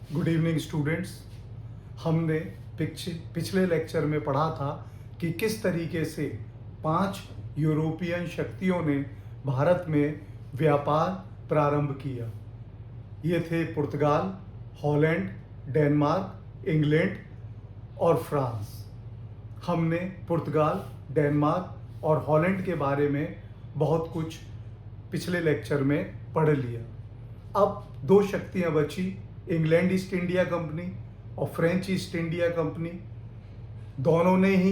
Good evening students. हमने पिछले lecture में पढ़ा था कि किस तरीके से 5 यूरोपियन शक्तियों ने भारत में व्यापार प्रारंभ किया। ये थे पुर्तगाल, हॉलैंड, डेनमार्क, इंग्लैंड और फ्रांस। हमने पुर्तगाल, डेनमार्क और हॉलैंड के बारे में बहुत कुछ पिछले लेक्चर में पढ़ लिया। अब 2 शक्तियां बची, इंग्लैंड ईस्ट इंडिया कंपनी और फ्रेंच ईस्ट इंडिया कंपनी। दोनों ने ही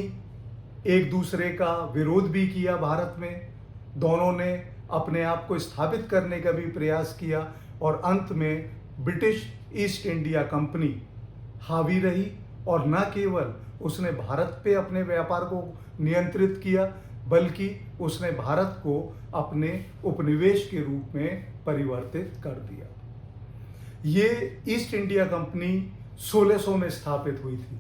एक दूसरे का विरोध भी किया भारत में। दोनों ने अपने आप को स्थापित करने का भी प्रयास किया और अंत में ब्रिटिश ईस्ट इंडिया कंपनी हावी रही और न केवल उसने भारत पे अपने व्यापार को नियंत्रित किया, बल्कि उसने भारत को अपने उपनिवेश के रूप में परिवर्तित कर दिया। ये ईस्ट इंडिया कंपनी 1600 में स्थापित हुई थी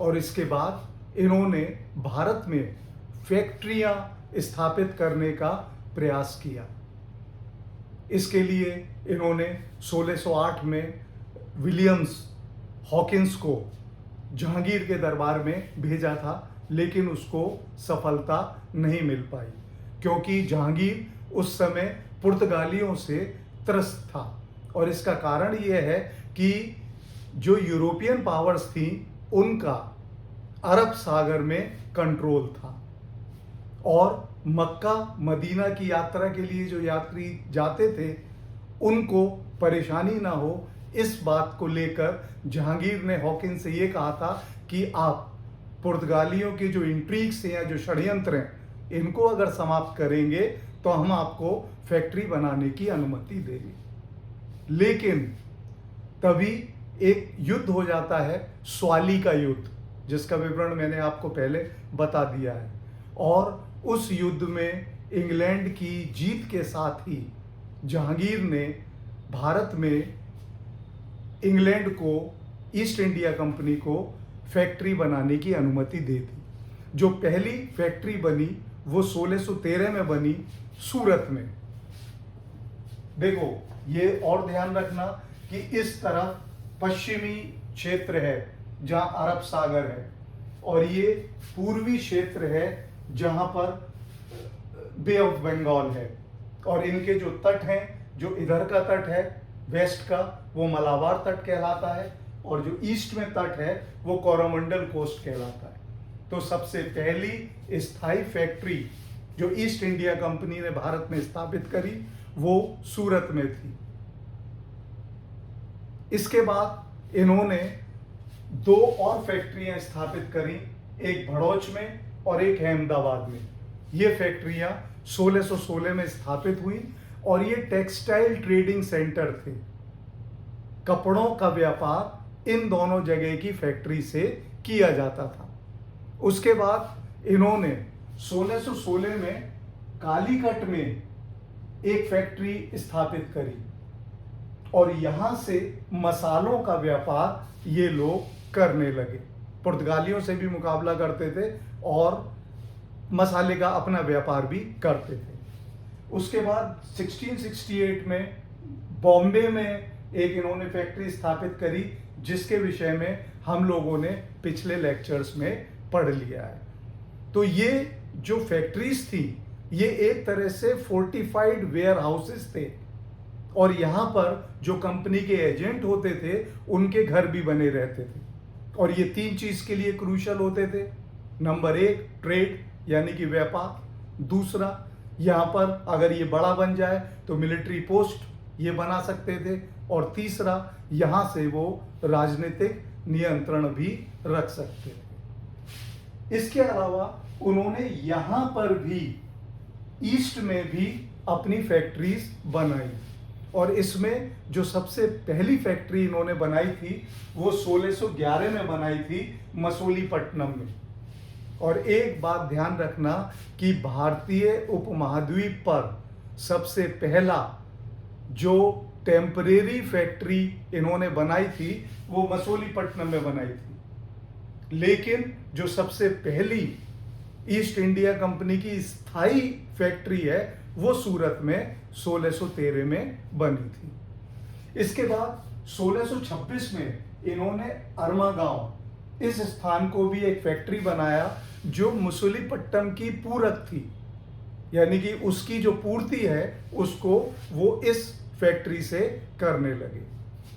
और इसके बाद इन्होंने भारत में फैक्ट्रियां स्थापित करने का प्रयास किया। इसके लिए इन्होंने 1608 में विलियम्स हॉकिंस को जहांगीर के दरबार में भेजा था, लेकिन उसको सफलता नहीं मिल पाई क्योंकि जहांगीर उस समय पुर्तगालियों से त्रस्त था। और इसका कारण यह है कि जो यूरोपियन पावर्स थी उनका अरब सागर में कंट्रोल था और मक्का मदीना की यात्रा के लिए जो यात्री जाते थे उनको परेशानी ना हो, इस बात को लेकर जहांगीर ने हॉकिंस से ये कहा था कि आप पुर्तगालियों के जो इंट्रीग्स हैं या जो षड्यंत्र हैं इनको अगर समाप्त करेंगे तो हम आपको फैक्ट्री बनाने की अनुमति देंगे। लेकिन तभी एक युद्ध हो जाता है, स्वाली का युद्ध, जिसका विवरण मैंने आपको पहले बता दिया है। और उस युद्ध में इंग्लैंड की जीत के साथ ही जहांगीर ने भारत में इंग्लैंड को, ईस्ट इंडिया कंपनी को फैक्ट्री बनाने की अनुमति दे दी। जो पहली फैक्ट्री बनी वो 1613 में बनी सूरत में। देखो, ये और ध्यान रखना कि इस तरफ पश्चिमी क्षेत्र है जहां अरब सागर है और ये पूर्वी क्षेत्र है जहां पर बे ऑफ बंगाल है और इनके जो तट हैं, जो इधर का तट है वेस्ट का, वो मलाबार तट कहलाता है और जो ईस्ट में तट है वो कोरोमंडल कोस्ट कहलाता है। तो सबसे पहली स्थायी फैक्ट्री जो ईस्ट इंडिया कंपनी ने भारत में स्थापित करी वो सूरत में थी। इसके बाद इन्होंने 2 और फैक्ट्रियां स्थापित करी, एक भड़ोच में और एक अहमदाबाद में। ये फैक्ट्रियां 1616 में स्थापित हुई और ये टेक्सटाइल ट्रेडिंग सेंटर थे। कपड़ों का व्यापार इन दोनों जगह की फैक्ट्री से किया जाता था। उसके बाद इन्होंने 1616 में कालीकट में एक फैक्ट्री स्थापित करी और यहां से मसालों का व्यापार ये लोग करने लगे। पुर्तगालियों से भी मुकाबला करते थे और मसाले का अपना व्यापार भी करते थे। उसके बाद 1668 में बॉम्बे में एक इन्होंने फैक्ट्री स्थापित करी, जिसके विषय में हम लोगों ने पिछले लेक्चर्स में पढ़ लिया है। तो ये जो फैक्ट्रीज थी ये एक तरह से फोर्टिफाइड वेयर हाउसेस थे और यहां पर जो कंपनी के एजेंट होते थे उनके घर भी बने रहते थे और ये 3 चीज के लिए क्रूशल होते थे। नंबर 1 ट्रेड यानी कि व्यापार, दूसरा यहां पर अगर ये बड़ा बन जाए तो मिलिट्री पोस्ट ये बना सकते थे और तीसरा यहां से वो राजनीतिक नियंत्रण भी रख सकते थे। इसके अलावा उन्होंने यहां पर भी ईस्ट में भी अपनी फैक्ट्रीज बनाई और इसमें जो सबसे पहली फैक्ट्री इन्होंने बनाई थी वो 1611 में बनाई थी मसूलीपट्टनम में। और एक बात ध्यान रखना कि भारतीय उपमहाद्वीप पर सबसे पहला जो टेम्परेरी फैक्ट्री इन्होंने बनाई थी वो मसूलीपट्टनम में बनाई थी, लेकिन जो सबसे पहली ईस्ट इंडिया कंपनी की स्थायी फैक्ट्री है वो सूरत में 1613 में बनी थी। इसके बाद 1626 में इन्होंने अरमा गांव, इस स्थान को भी एक फैक्ट्री बनाया जो मुसुलीपट्टम की पूरक थी, यानी कि उसकी जो पूर्ति है उसको वो इस फैक्ट्री से करने लगे।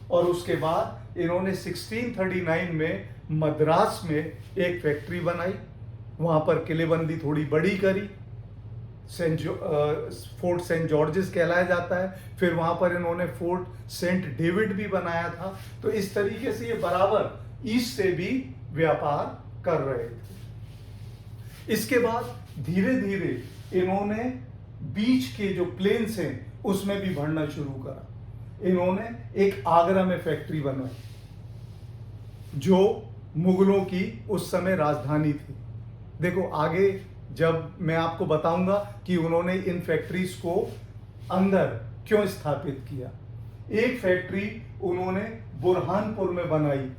और उसके बाद इन्होंने 1639 में मद्रास में एक फैक्ट्री बनाई, वहां पर किलेबंदी थोड़ी बड़ी करी, फोर्ट सेंट जॉर्जेस कहलाया जाता है। फिर वहां पर इन्होंने फोर्ट सेंट डेविड भी बनाया था। तो इस तरीके से ये बराबर ईस्ट से भी व्यापार कर रहे थे। इसके बाद धीरे धीरे इन्होंने बीच के जो प्लेन्स हैं उसमें भी बढ़ना शुरू करा। इन्होंने एक आगरा में फैक्ट्री बनाई जो मुगलों की उस समय राजधानी थी। देखो आगे जब मैं आपको बताऊंगा कि उन्होंने इन फैक्ट्रीज को अंदर क्यों स्थापित किया। एक फैक्ट्री उन्होंने बुरहानपुर में बनाई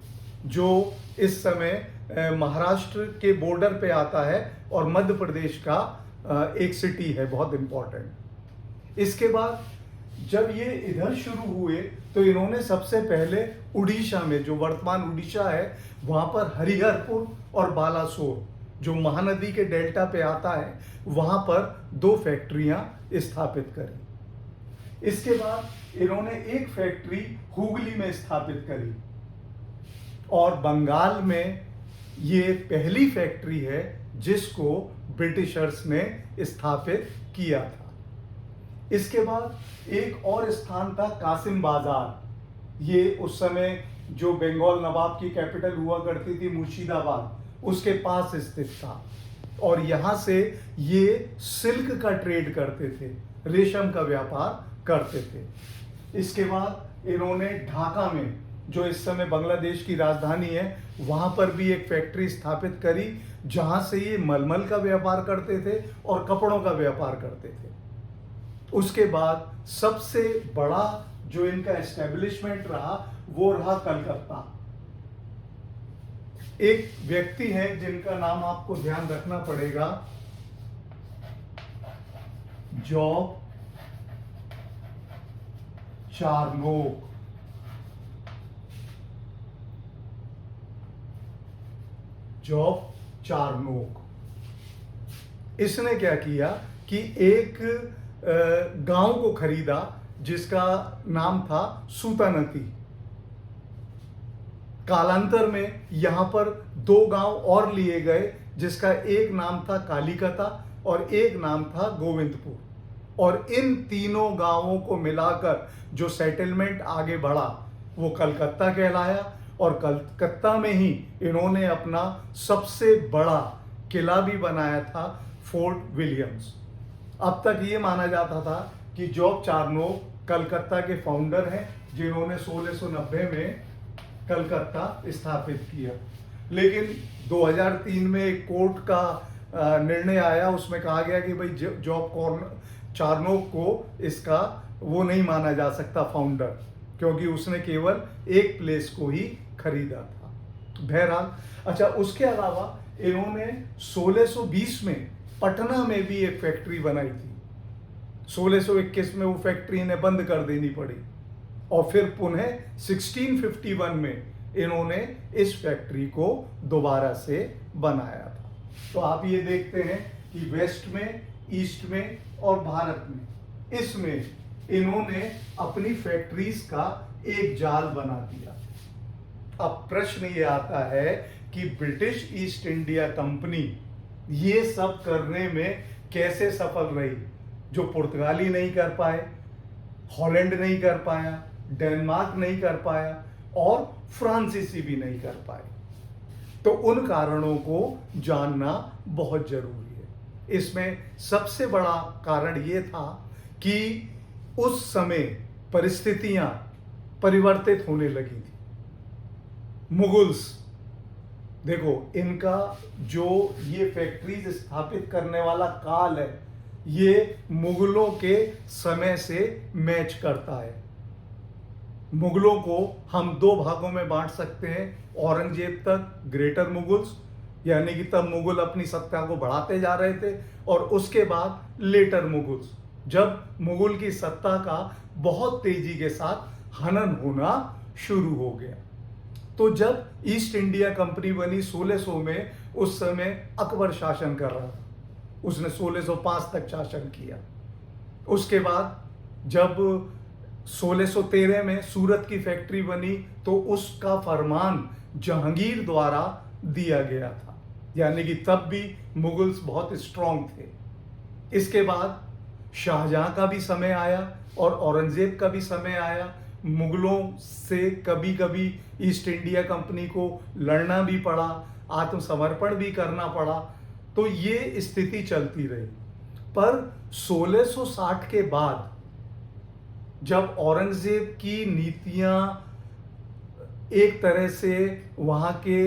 जो इस समय महाराष्ट्र के बॉर्डर पे आता है और मध्य प्रदेश का एक सिटी है, बहुत इंपॉर्टेंट। इसके बाद जब ये इधर शुरू हुए तो इन्होंने सबसे पहले उड़ीसा में, जो वर्तमान उड़ीसा है, वहां पर हरिहरपुर और बालासोर जो महानदी के डेल्टा पे आता है, वहां पर 2 फैक्ट्रियां स्थापित करी। इसके बाद इन्होंने एक फैक्ट्री हुगली में स्थापित करी और बंगाल में ये पहली फैक्ट्री है जिसको ब्रिटिशर्स ने स्थापित किया था। इसके बाद एक और स्थान था कासिम बाजार। ये उस समय जो बंगाल नवाब की कैपिटल हुआ करती थी मुर्शिदाबाद, उसके पास स्थित था और यहां से ये सिल्क का ट्रेड करते थे, रेशम का व्यापार करते थे। इसके बाद इन्होंने ढाका में, जो इस समय बांग्लादेश की राजधानी है, वहां पर भी एक फैक्ट्री स्थापित करी जहां से ये मलमल का व्यापार करते थे और कपड़ों का व्यापार करते थे। उसके बाद सबसे बड़ा जो इनका एस्टेब्लिशमेंट रहा वो रहा कलकत्ता। एक व्यक्ति है जिनका नाम आपको ध्यान रखना पड़ेगा, जॉब चार्नोक। जॉब चार्नोक, इसने क्या किया कि एक गांव को खरीदा जिसका नाम था सूतानती। कालांतर में यहां पर 2 गांव और लिए गए जिसका एक नाम था कालीकता और एक नाम था गोविंदपुर। और इन तीनों गांवों को मिलाकर जो सेटलमेंट आगे बढ़ा वो कलकत्ता कहलाया और कलकत्ता में ही इन्होंने अपना सबसे बड़ा किला भी बनाया था, फोर्ट विलियम्स। अब तक ये माना जाता था कि जॉब चार्नोक कलकत्ता के फाउंडर हैं जिन्होंने 1690 में कलकत्ता स्थापित किया। लेकिन 2003 में एक कोर्ट का निर्णय आया, उसमें कहा गया कि भाई जॉब चार्नोक को इसका वो नहीं माना जा सकता फाउंडर, क्योंकि उसने केवल एक प्लेस को ही खरीदा था। बहरहाल, अच्छा, उसके अलावा इन्होंने 1620 में पटना में भी एक फैक्ट्री बनाई थी। 1621 में वो फैक्ट्री इन्हें बंद कर देनी पड़ी और फिर पुनः 1651 में इन्होंने इस फैक्ट्री को दोबारा से बनाया था। तो आप ये देखते हैं कि वेस्ट में, ईस्ट में और भारत में, इसमें इन्होंने अपनी फैक्ट्रीज का एक जाल बना दिया। अब प्रश्न ये आता है कि ब्रिटिश ईस्ट इंडिया कंपनी ये सब करने में कैसे सफल रही, जो पुर्तगाली नहीं कर पाए, हॉलैंड नहीं कर पाया, डेनमार्क नहीं कर पाया और फ्रांसीसी भी नहीं कर पाए। तो उन कारणों को जानना बहुत जरूरी है। इसमें सबसे बड़ा कारण ये था कि उस समय परिस्थितियां परिवर्तित होने लगी थी। मुगल्स, देखो इनका जो ये फैक्ट्रीज स्थापित करने वाला काल है ये मुगलों के समय से मैच करता है। मुगलों को हम 2 भागों में बांट सकते हैं, औरंगजेब तक ग्रेटर मुगल्स, यानी कि तब मुगल अपनी सत्ता को बढ़ाते जा रहे थे, और उसके बाद लेटर मुगल्स, जब मुगल की सत्ता का बहुत तेजी के साथ हनन होना शुरू हो गया। तो जब ईस्ट इंडिया कंपनी बनी 1600 में, उस समय अकबर शासन कर रहा था। उसने 1605 तक शासन किया। उसके बाद जब 1613 में सूरत की फैक्ट्री बनी तो उसका फरमान जहांगीर द्वारा दिया गया था, यानी कि तब भी मुगल्स बहुत स्ट्रांग थे। इसके बाद शाहजहां का भी समय आया और औरंगजेब का भी समय आया। मुगलों से कभी कभी ईस्ट इंडिया कंपनी को लड़ना भी पड़ा, आत्मसमर्पण भी करना पड़ा। तो ये स्थिति चलती रही। पर 1660 के बाद जब औरंगजेब की नीतियां एक तरह से वहां के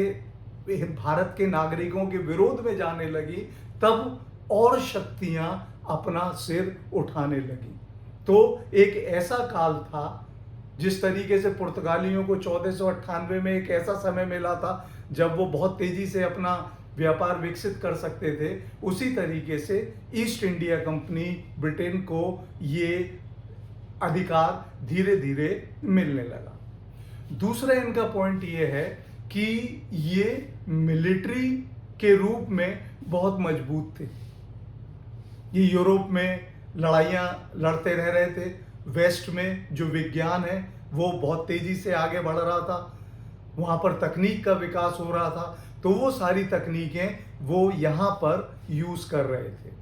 भारत के नागरिकों के विरोध में जाने लगी, तब और शक्तियां अपना सिर उठाने लगी। तो एक ऐसा काल था, जिस तरीके से पुर्तगालियों को 1498 में एक ऐसा समय मिला था जब वो बहुत तेजी से अपना व्यापार विकसित कर सकते थे, उसी तरीके से ईस्ट इंडिया कंपनी ब्रिटेन को ये अधिकार धीरे धीरे मिलने लगा। दूसरा इनका पॉइंट ये है कि ये मिलिट्री के रूप में बहुत मजबूत थे। ये यूरोप में लड़ाइयाँ लड़ते रह रहे थे। वेस्ट में जो विज्ञान है वो बहुत तेजी से आगे बढ़ रहा था, वहाँ पर तकनीक का विकास हो रहा था। तो वो सारी तकनीकें वो यहाँ पर यूज़ कर रहे थे।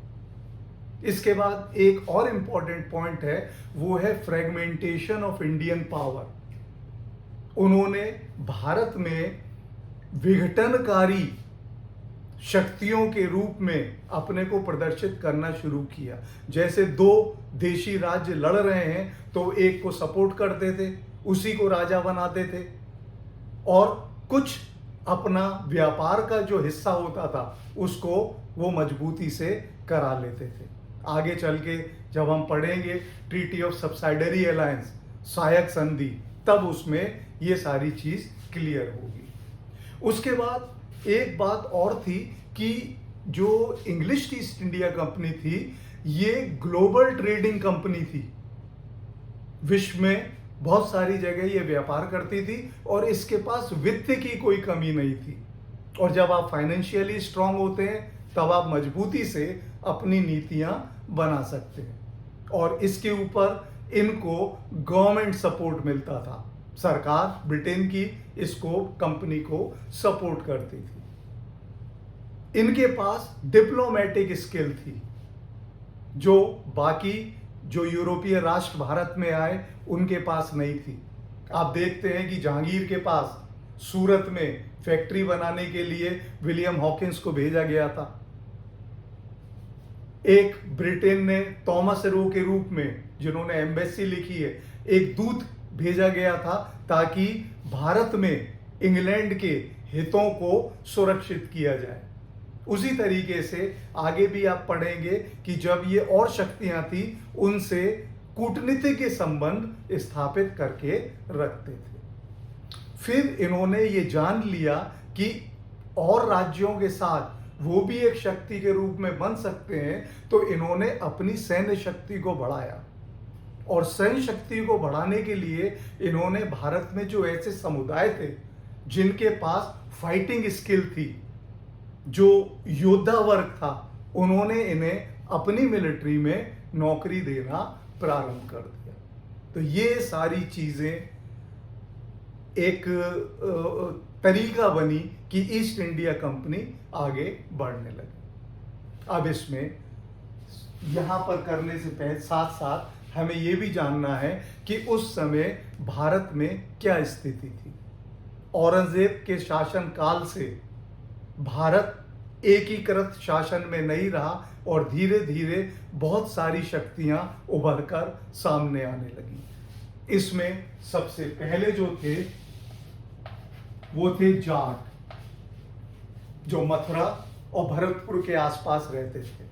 इसके बाद एक और इम्पॉर्टेंट पॉइंट है, वो है फ्रेगमेंटेशन ऑफ इंडियन पावर। उन्होंने भारत में विघटनकारी शक्तियों के रूप में अपने को प्रदर्शित करना शुरू किया। जैसे दो देशी राज्य लड़ रहे हैं तो एक को सपोर्ट करते थे, उसी को राजा बनाते थे, और कुछ अपना व्यापार का जो हिस्सा होता था उसको वो मजबूती से करा लेते थे। आगे चल के जब हम पढ़ेंगे ट्रीटी ऑफ सब्सिडरी अलायंस, सहायक संधि, तब उसमें ये सारी चीज क्लियर होगी। उसके बाद एक बात और थी कि जो इंग्लिश ईस्ट इंडिया कंपनी थी, ये ग्लोबल ट्रेडिंग कंपनी थी। विश्व में बहुत सारी जगह ये व्यापार करती थी और इसके पास वित्त की कोई कमी नहीं थी। और जब आप फाइनेंशियली स्ट्रांग होते हैं तब आप मजबूती से अपनी नीतियां बना सकते हैं। और इसके ऊपर इनको गवर्नमेंट सपोर्ट मिलता था। सरकार ब्रिटेन की इसको कंपनी को सपोर्ट करती थी। इनके पास डिप्लोमेटिक स्किल थी जो बाकी जो यूरोपीय राष्ट्र भारत में आए उनके पास नहीं थी। आप देखते हैं कि जहांगीर के पास सूरत में फैक्ट्री बनाने के लिए विलियम हॉकिंस को भेजा गया था। एक ब्रिटेन ने थॉमस रो के रूप में, जिन्होंने एम्बेसी लिखी है, एक दूत भेजा गया था ताकि भारत में इंग्लैंड के हितों को सुरक्षित किया जाए। उसी तरीके से आगे भी आप पढ़ेंगे कि जब ये और शक्तियां थी उनसे कूटनीतिक के संबंध स्थापित करके रखते थे। फिर इन्होंने ये जान लिया कि और राज्यों के साथ वो भी एक शक्ति के रूप में बन सकते हैं, तो इन्होंने अपनी सैन्य शक्ति को बढ़ाया। और सैन्य शक्ति को बढ़ाने के लिए इन्होंने भारत में जो ऐसे समुदाय थे जिनके पास फाइटिंग स्किल थी, जो योद्धा वर्ग था, उन्होंने इन्हें अपनी मिलिट्री में नौकरी देना प्रारंभ कर दिया। तो ये सारी चीजें एक तरीका बनी कि ईस्ट इंडिया कंपनी आगे बढ़ने लगी। अब इसमें यहां पर करने से पहले साथ साथ हमें यह भी जानना है कि उस समय भारत में क्या स्थिति थी। औरंगजेब के शासन काल से भारत एकीकृत शासन में नहीं रहा और धीरे धीरे बहुत सारी शक्तियां उभर कर सामने आने लगी। इसमें सबसे पहले जो थे वो थे जाट, जो मथुरा और भरतपुर के आसपास रहते थे।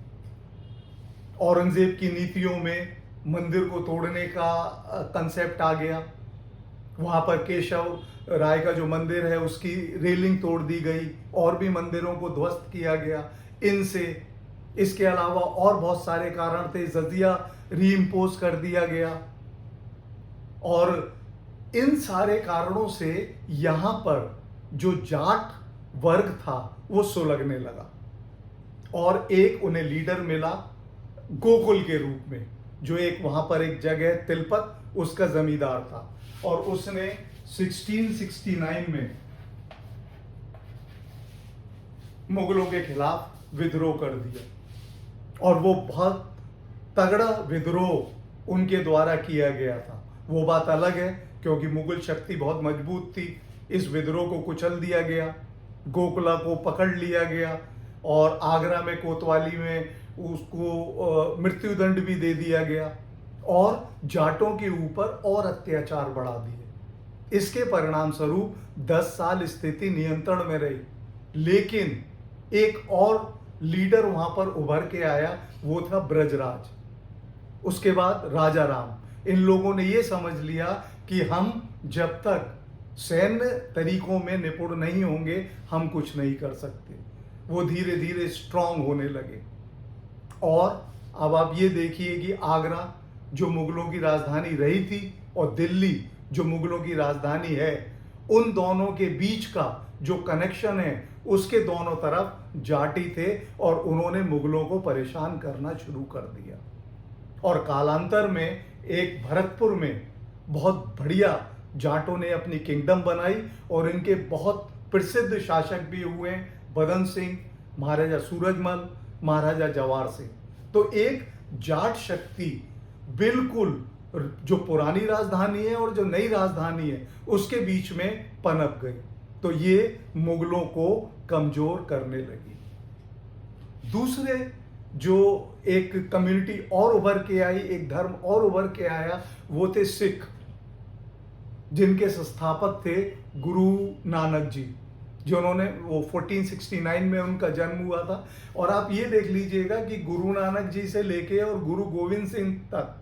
औरंगजेब की नीतियों में मंदिर को तोड़ने का कंसेप्ट आ गया। वहां पर केशव राय का जो मंदिर है उसकी रेलिंग तोड़ दी गई और भी मंदिरों को ध्वस्त किया गया इनसे। इसके अलावा और बहुत सारे कारण थे। जजिया रीइंपोज कर दिया गया और इन सारे कारणों से यहाँ पर जो जाट वर्ग था वो सुलगने लगा और एक उन्हें लीडर मिला गोकुल के रूप में, जो एक वहां पर एक जगह तिलपत उसका जमींदार था और उसने 1669 में मुगलों के खिलाफ विद्रोह कर दिया और वो बहुत तगड़ा विद्रोह उनके द्वारा किया गया था। वो बात अलग है क्योंकि मुगल शक्ति बहुत मजबूत थी। इस विद्रोह को कुचल दिया गया, गोकुला को पकड़ लिया गया और आगरा में कोतवाली में उसको मृत्युदंड भी दे दिया गया और जाटों के ऊपर और अत्याचार बढ़ा दिए। इसके परिणाम स्वरूप 10 साल स्थिति नियंत्रण में रही, लेकिन एक और लीडर वहां पर उभर के आया, वो था ब्रजराज, उसके बाद राजा राम। इन लोगों ने ये समझ लिया कि हम जब तक सैन्य तरीकों में निपुण नहीं होंगे हम कुछ नहीं कर सकते। वो धीरे धीरे स्ट्रांग होने लगे और अब आप ये देखिए कि आगरा जो मुगलों की राजधानी रही थी और दिल्ली जो मुगलों की राजधानी है, उन दोनों के बीच का जो कनेक्शन है उसके दोनों तरफ जाटी थे और उन्होंने मुगलों को परेशान करना शुरू कर दिया। और कालांतर में एक भरतपुर में बहुत बढ़िया जाटों ने अपनी किंगडम बनाई और इनके बहुत प्रसिद्ध शासक भी हुए बदन सिंह, महाराजा सूरजमल, महाराजा जवाहर सिंह। तो एक जाट शक्ति बिल्कुल जो पुरानी राजधानी है और जो नई राजधानी है उसके बीच में पनप गई, तो ये मुगलों को कमजोर करने लगी। दूसरे जो एक कम्युनिटी और उभर के आई, एक धर्म और उभर के आया, वो थे सिख, जिनके संस्थापक थे गुरु नानक जी, जिन्होंने वो 1469 में उनका जन्म हुआ था। और आप ये देख लीजिएगा कि गुरु नानक जी से लेके और गुरु गोविंद सिंह तक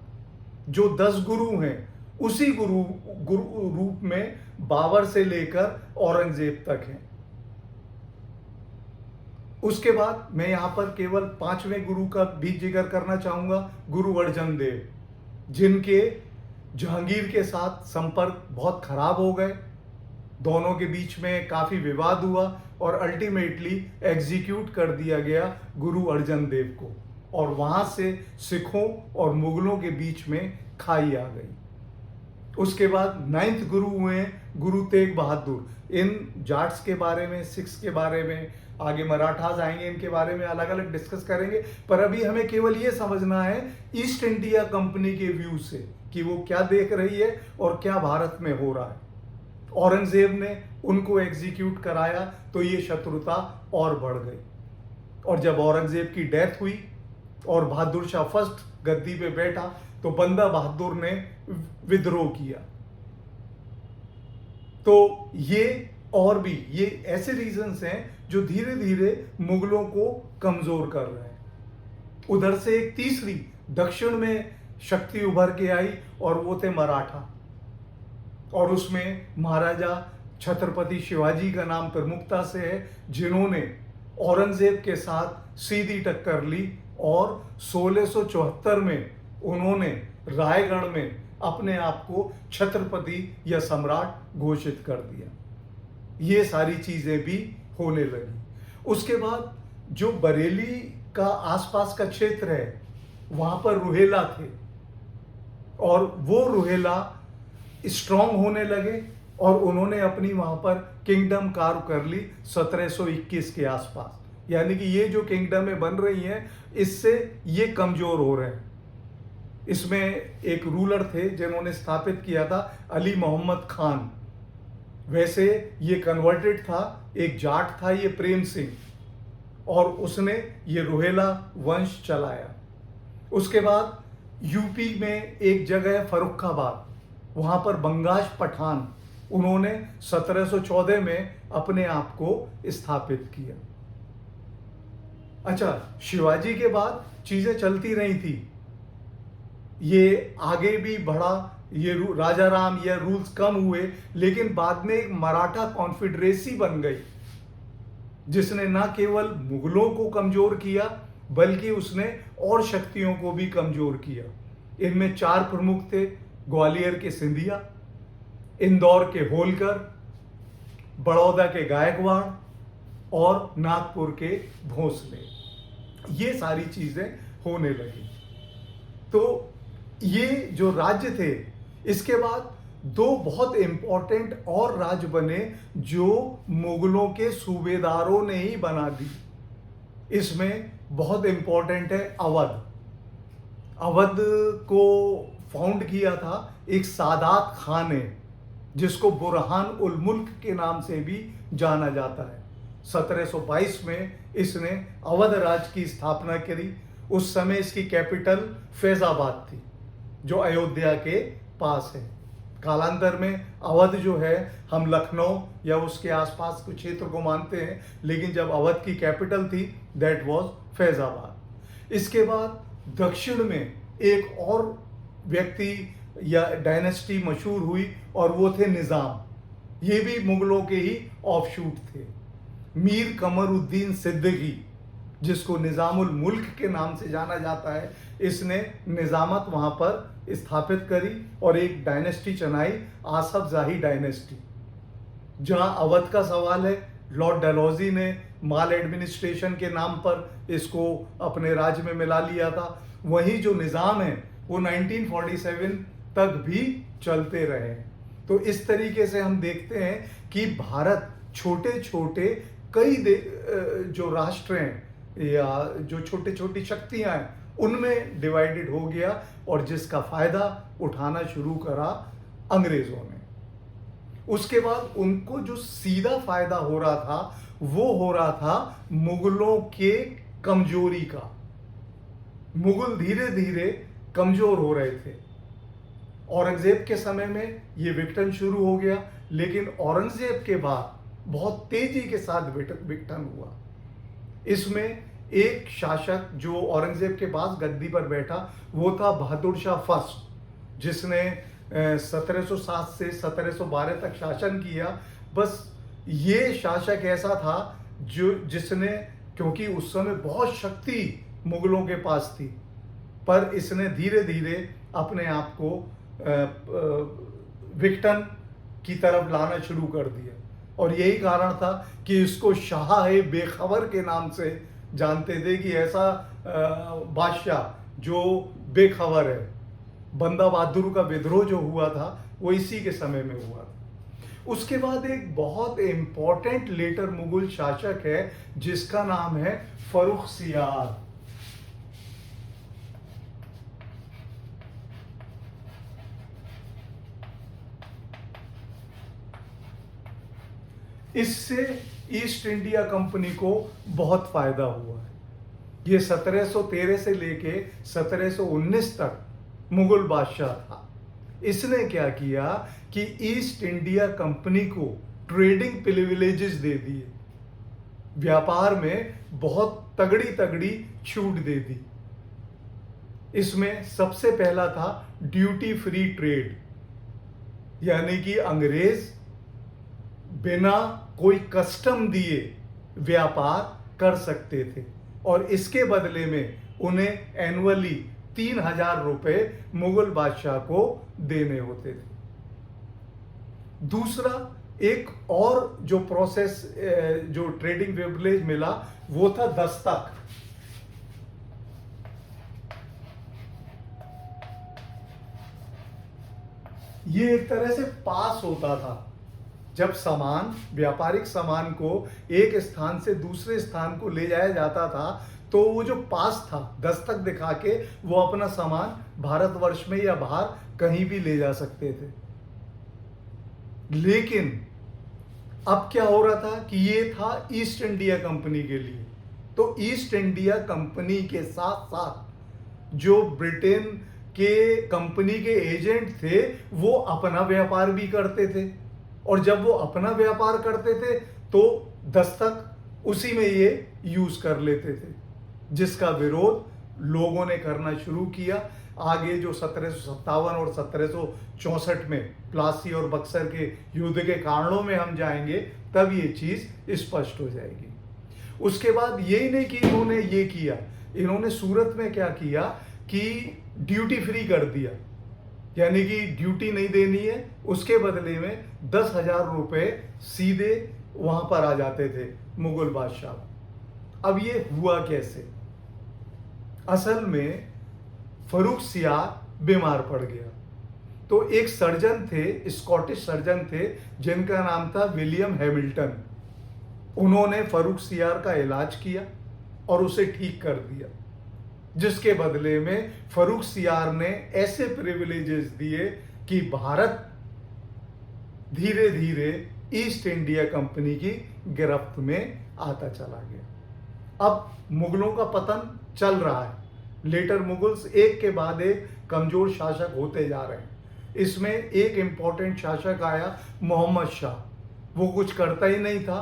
जो 10 गुरु हैं, उसी गुरु रूप में बाबर से लेकर औरंगजेब तक हैं। उसके बाद मैं यहां पर केवल 5वें गुरु का भी जिक्र करना चाहूंगा, गुरु अर्जन देव, जिनके जहांगीर के साथ संपर्क बहुत खराब हो गए। दोनों के बीच में काफी विवाद हुआ और अल्टीमेटली एग्जीक्यूट कर दिया गया गुरु अर्जन देव को, और वहां से सिखों और मुगलों के बीच में खाई आ गई। उसके बाद 9th गुरु हुए गुरु तेग बहादुर। इन जाट्स के बारे में, सिख्स के बारे में, आगे मराठास आएंगे, इनके बारे में अलग अलग डिस्कस करेंगे, पर अभी हमें केवल ये समझना है ईस्ट इंडिया कंपनी के व्यू से कि वो क्या देख रही है और क्या भारत में हो रहा है। औरंगजेब ने उनको एग्जीक्यूट कराया तो ये शत्रुता और बढ़ गई, और जब औरंगजेब की डेथ हुई और बहादुर शाह फर्स्ट गद्दी पे बैठा तो बंदा बहादुर ने विद्रोह किया। तो ये और भी ये ऐसे रीजंस हैं जो धीरे धीरे मुगलों को कमजोर कर रहे हैं। उधर से एक तीसरी दक्षिण में शक्ति उभर के आई और वो थे मराठा, और उसमें महाराजा छत्रपति शिवाजी का नाम प्रमुखता से है, जिन्होंने औरंगजेब के साथ सीधी टक्कर ली और 1674 में उन्होंने रायगढ़ में अपने आप को छत्रपति या सम्राट घोषित कर दिया। ये सारी चीजें भी होने लगी। उसके बाद जो बरेली का आसपास का क्षेत्र है वहां पर रुहेला थे, और वो रुहेला स्ट्रांग होने लगे और उन्होंने अपनी वहां पर किंगडम कार्व कर ली 1721 के आसपास। यानी कि ये जो किंगडमें बन रही हैं इससे ये कमजोर हो रहे हैं। इसमें एक रूलर थे जिन्होंने स्थापित किया था अली मोहम्मद खान। वैसे ये कन्वर्टेड था, एक जाट था ये प्रेम सिंह, और उसने ये रुहेला वंश चलाया। उसके बाद यूपी में एक जगह है फर्रुखाबाद, वहां पर बंगाश पठान, उन्होंने 1714 में अपने आप को स्थापित किया। अच्छा, शिवाजी के बाद चीजें चलती रही थी, ये आगे भी बढ़ा, ये राजा राम ये रूल्स कम हुए, लेकिन बाद में एक मराठा कॉन्फेडरेसी बन गई जिसने ना केवल मुगलों को कमजोर किया बल्कि उसने और शक्तियों को भी कमजोर किया। इनमें 4 प्रमुख थे, ग्वालियर के सिंधिया, इंदौर के होलकर, बड़ौदा के गायकवाड़ और नागपुर के भोंसले, ये सारी चीजें होने लगी। तो ये जो राज्य थे, इसके बाद दो बहुत इंपॉर्टेंट और राज्य बने जो मुगलों के सूबेदारों ने ही बना दी। इसमें बहुत इंपॉर्टेंट है अवध। अवध को फाउंड किया था एक सादात खान ने, जिसको बुरहान उल मुल्क के नाम से भी जाना जाता है। 1722 में इसने अवध राज्य की स्थापना करी। उस समय इसकी कैपिटल फैजाबाद थी, जो अयोध्या के पास है। कालांतर में अवध जो है, हम लखनऊ या उसके आसपास के क्षेत्र को मानते हैं, लेकिन जब अवध की कैपिटल थी दैट वाज फैजाबाद। इसके बाद दक्षिण में एक और व्यक्ति या डायनेस्टी मशहूर हुई और वो थे निज़ाम। ये भी मुगलों के ही ऑफशूट थे। मीर कमरुद्दीन सिद्दीकी, जिसको निज़ामुल मुल्क के नाम से जाना जाता है, इसने निज़ामत वहाँ पर स्थापित करी और एक डायनेस्टी चलाई, आसफ जाही डायनेस्टी। जहाँ अवध का सवाल है, लॉर्ड डलहौजी ने माल एडमिनिस्ट्रेशन के नाम पर इसको अपने राज्य में मिला लिया था। वहीं जो निज़ाम है वो 1947 तक भी चलते रहे। तो इस तरीके से हम देखते हैं कि भारत छोटे छोटे कई जो राष्ट्र हैं या जो छोटी छोटी शक्तियां हैं उनमें डिवाइडेड हो गया, और जिसका फायदा उठाना शुरू करा अंग्रेजों ने। उसके बाद उनको जो सीधा फायदा हो रहा था वो हो रहा था मुगलों के कमजोरी का। मुगल धीरे धीरे कमजोर हो रहे थे। औरंगजेब के समय में ये विघटन शुरू हो गया, लेकिन औरंगजेब के बाद बहुत तेजी के साथ विघटन हुआ। इसमें एक शासक जो औरंगजेब के पास गद्दी पर बैठा वो था बहादुर शाह फर्स्ट, जिसने 1707 से 1712 तक शासन किया। बस ये शासक ऐसा था जिसने, क्योंकि उस समय बहुत शक्ति मुगलों के पास थी, पर इसने धीरे धीरे अपने आप को विघटन की तरफ लाना शुरू कर दिया। और यही कारण था कि इसको शाह बेखबर के नाम से जानते थे, कि ऐसा बादशाह जो बेखबर है। बंदा बहादुर का विद्रोह जो हुआ था वो इसी के समय में हुआ था। उसके बाद एक बहुत इंपॉर्टेंट लेटर मुगल शासक है जिसका नाम है फर्रुखसियार। इससे ईस्ट इंडिया कंपनी को बहुत फायदा हुआ है। ये 1713 से लेके 1719 तक मुगल बादशाह था। इसने क्या किया कि ईस्ट इंडिया कंपनी को ट्रेडिंग प्रिविलेजेस दे दिए, व्यापार में बहुत तगड़ी तगड़ी छूट दे दी। इसमें सबसे पहला था ड्यूटी फ्री ट्रेड, यानी कि अंग्रेज बिना कोई कस्टम दिए व्यापार कर सकते थे, और इसके बदले में उन्हें एनुअली 3000 रुपए मुगल बादशाह को देने होते थे। दूसरा एक और जो प्रोसेस जो ट्रेडिंग प्रिविलेज मिला वो था दस्तक। ये एक तरह से पास होता था। जब सामान, व्यापारिक सामान को एक स्थान से दूसरे स्थान को ले जाया जाता था, तो वो जो पास था, दस्तक दिखा के वो अपना सामान भारतवर्ष में या बाहर कहीं भी ले जा सकते थे। लेकिन अब क्या हो रहा था कि ये था ईस्ट इंडिया कंपनी के लिए। तो ईस्ट इंडिया कंपनी के साथ साथ जो ब्रिटेन के कंपनी के एजेंट थे वो अपना व्यापार भी करते थे, और जब वो अपना व्यापार करते थे तो दस्तक उसी में ये यूज कर लेते थे, जिसका विरोध लोगों ने करना शुरू किया। आगे जो 1757 और 1764 में प्लासी और बक्सर के युद्ध के कारणों में हम जाएंगे, तब ये चीज स्पष्ट हो जाएगी। उसके बाद यही नहीं कि इन्होंने ये किया, इन्होंने सूरत में क्या किया कि ड्यूटी फ्री कर दिया। यानी कि ड्यूटी नहीं देनी है, उसके बदले में 10,000 रुपये सीधे वहां पर आ जाते थे मुगल बादशाह। अब ये हुआ कैसे? असल में फर्रुख सियार बीमार पड़ गया, तो एक सर्जन थे, स्कॉटिश सर्जन थे, जिनका नाम था विलियम हैमिल्टन। उन्होंने फर्रुख सियार का इलाज किया और उसे ठीक कर दिया, जिसके बदले में फर्रुख सियार ने ऐसे प्रिविलेजेस दिए कि भारत धीरे धीरे ईस्ट इंडिया कंपनी की गिरफ्त में आता चला गया। अब मुगलों का पतन चल रहा है। लेटर मुगल्स एक के बाद एक कमजोर शासक होते जा रहे हैं। इसमें एक इंपॉर्टेंट शासक आया, मोहम्मद शाह। वो कुछ करता ही नहीं था,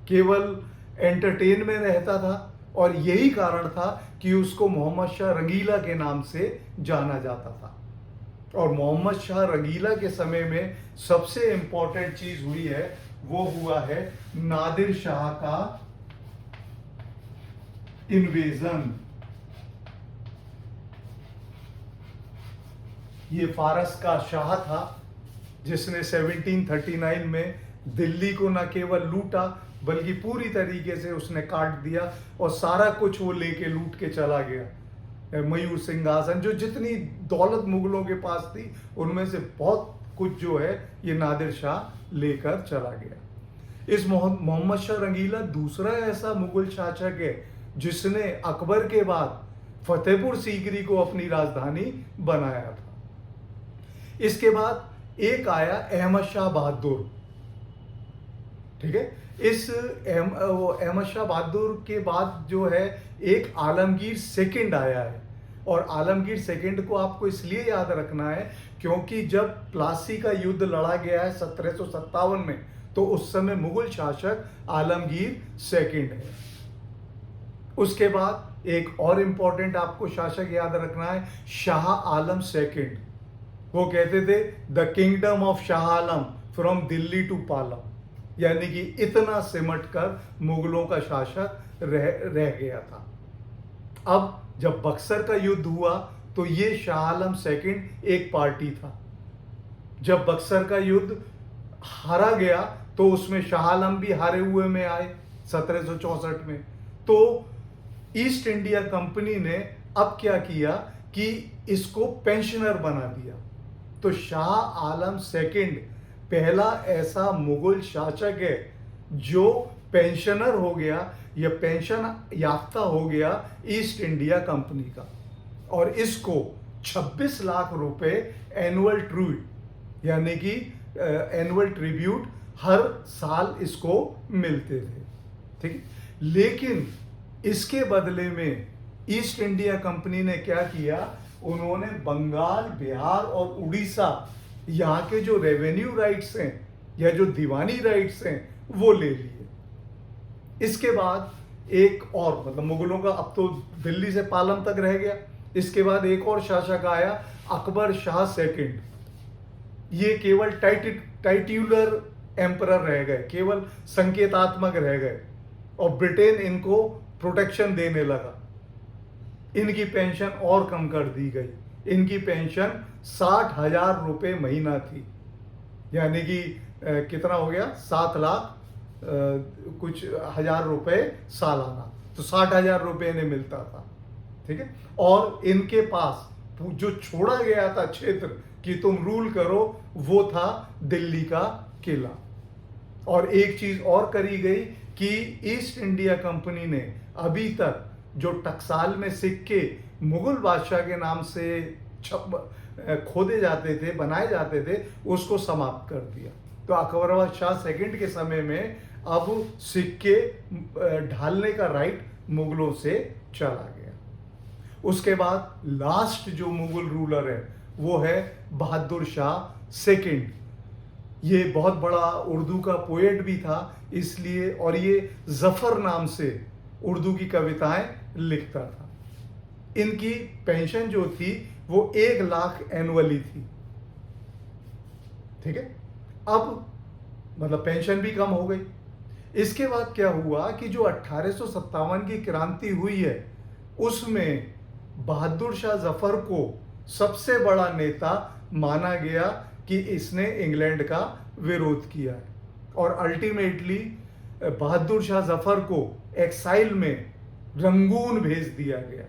केवल एंटरटेन में रहता था, और यही कारण था कि उसको मोहम्मद शाह रंगीला के नाम से जाना जाता था। और मोहम्मद शाह रंगीला के समय में सबसे इंपॉर्टेंट चीज हुई है, वो हुआ है नादिर शाह का इन्वेजन। ये फारस का शाह था जिसने 1739 में दिल्ली को न केवल लूटा बल्कि पूरी तरीके से उसने काट दिया, और सारा कुछ वो लेके लूट के चला गया। मयूर सिंहासन, जो जितनी दौलत मुगलों के पास थी उनमें से बहुत कुछ जो है ये नादिर शाह लेकर चला गया। इस मोहम्मद शाह रंगीला दूसरा ऐसा मुगल शासक है जिसने अकबर के बाद फतेहपुर सीकरी को अपनी राजधानी बनाया था। इसके बाद एक आया अहमद शाह बहादुर। ठीक है, इस अहमद शाह बहादुर के बाद जो है एक आलमगीर सेकंड आया है। और आलमगीर सेकंड को आपको इसलिए याद रखना है क्योंकि जब प्लासी का युद्ध लड़ा गया है 1757 में, तो उस समय मुगल शासक आलमगीर सेकंड है। उसके बाद एक और इंपॉर्टेंट आपको शासक याद रखना है, शाह आलम सेकंड। वो कहते थे the kingdom of Shah Alam from Delhi to Palam, यानी कि इतना सिमट कर मुगलों का शासक रह गया था। अब जब बक्सर का युद्ध हुआ तो ये शाह आलम सेकंड एक पार्टी था। जब बक्सर का युद्ध हारा गया तो उसमें शाह आलम भी हारे हुए में आए 1764 में। तो ईस्ट इंडिया कंपनी ने अब क्या किया कि इसको पेंशनर बना दिया। तो शाह आलम सेकंड पहला ऐसा मुगल शासक है जो पेंशनर हो गया या पेंशन याफ्ता हो गया ईस्ट इंडिया कंपनी का, और इसको 26 लाख रुपए एनुअल ट्रिब्यूट यानी कि एनुअल ट्रिब्यूट हर साल इसको मिलते थे। ठीक, लेकिन इसके बदले में ईस्ट इंडिया कंपनी ने क्या किया, उन्होंने बंगाल, बिहार और उड़ीसा यहाँ के जो रेवेन्यू राइट्स हैं या जो दीवानी राइट्स हैं वो ले लिए। इसके बाद एक और, मतलब मुगलों का अब तो दिल्ली से पालम तक रह गया। इसके बाद एक और शासक आया, अकबर शाह सेकंड। ये केवल टाइट्यूलर एम्परर रह गए, केवल संकेतात्मक रह गए, और ब्रिटेन इनको प्रोटेक्शन देने लगा। इनकी पेंशन और कम कर दी गई। इनकी पेंशन 60,000 रुपये महीना थी, यानी कि कितना हो गया, 7 लाख कुछ हजार रुपए सालाना। तो 60,000 रुपये इन्हें मिलता था। ठीक है, और इनके पास जो छोड़ा गया था क्षेत्र कि तुम रूल करो, वो था दिल्ली का किला। और एक चीज और करी गई कि ईस्ट इंडिया कंपनी ने अभी तक जो टकसाल में सिक्के मुगल बादशाह के नाम से खोदे जाते थे, बनाए जाते थे, उसको समाप्त कर दिया। तो अकबर शाह सेकंड के समय में अब सिक्के ढालने का राइट मुगलों से चला गया। उसके बाद लास्ट जो मुगल रूलर है वो है बहादुर शाह सेकंड। ये बहुत बड़ा उर्दू का पोएट भी था इसलिए, और ये जफर नाम से उर्दू की कविताएं लिखता था। इनकी पेंशन जो थी वो 1 लाख एनुअली थी। ठीक है, अब मतलब पेंशन भी कम हो गई। इसके बाद क्या हुआ कि जो 1857 की क्रांति हुई है उसमें बहादुर शाह जफर को सबसे बड़ा नेता माना गया कि इसने इंग्लैंड का विरोध किया है और अल्टीमेटली बहादुर शाह जफर को एक्साइल में रंगून भेज दिया गया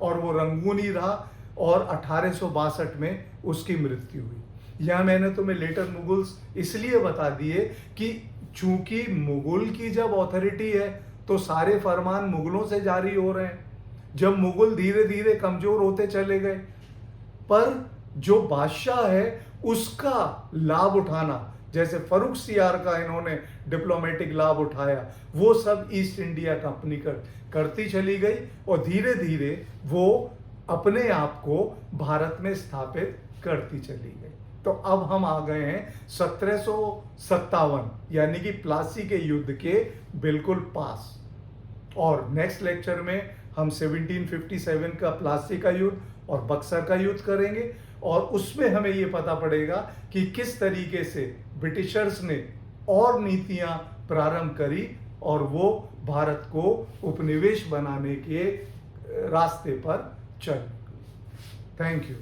और वो रंगून ही रहा और 1862 में उसकी मृत्यु हुई। यह मैंने तुम्हें लेटर मुगल्स इसलिए बता दिए कि चूंकि मुगल की जब अथॉरिटी है तो सारे फरमान मुगलों से जारी हो रहे हैं। जब मुगल धीरे धीरे कमजोर होते चले गए, पर जो बादशाह है उसका लाभ उठाना, जैसे फरुख सियार का इन्होंने डिप्लोमेटिक लाभ उठाया, वो सब ईस्ट इंडिया कंपनी करती चली गई और धीरे धीरे वो अपने आप को भारत में स्थापित करती चली गई। तो अब हम आ गए हैं 1757 यानी कि प्लासी के युद्ध के बिल्कुल पास, और नेक्स्ट लेक्चर में हम 1757 का प्लासी का युद्ध और बक्सर का युद्ध करेंगे और उसमें हमें ये पता पड़ेगा कि किस तरीके से ब्रिटिशर्स ने और नीतियां प्रारंभ करी और वो भारत को उपनिवेश बनाने के रास्ते पर चल। Thank you.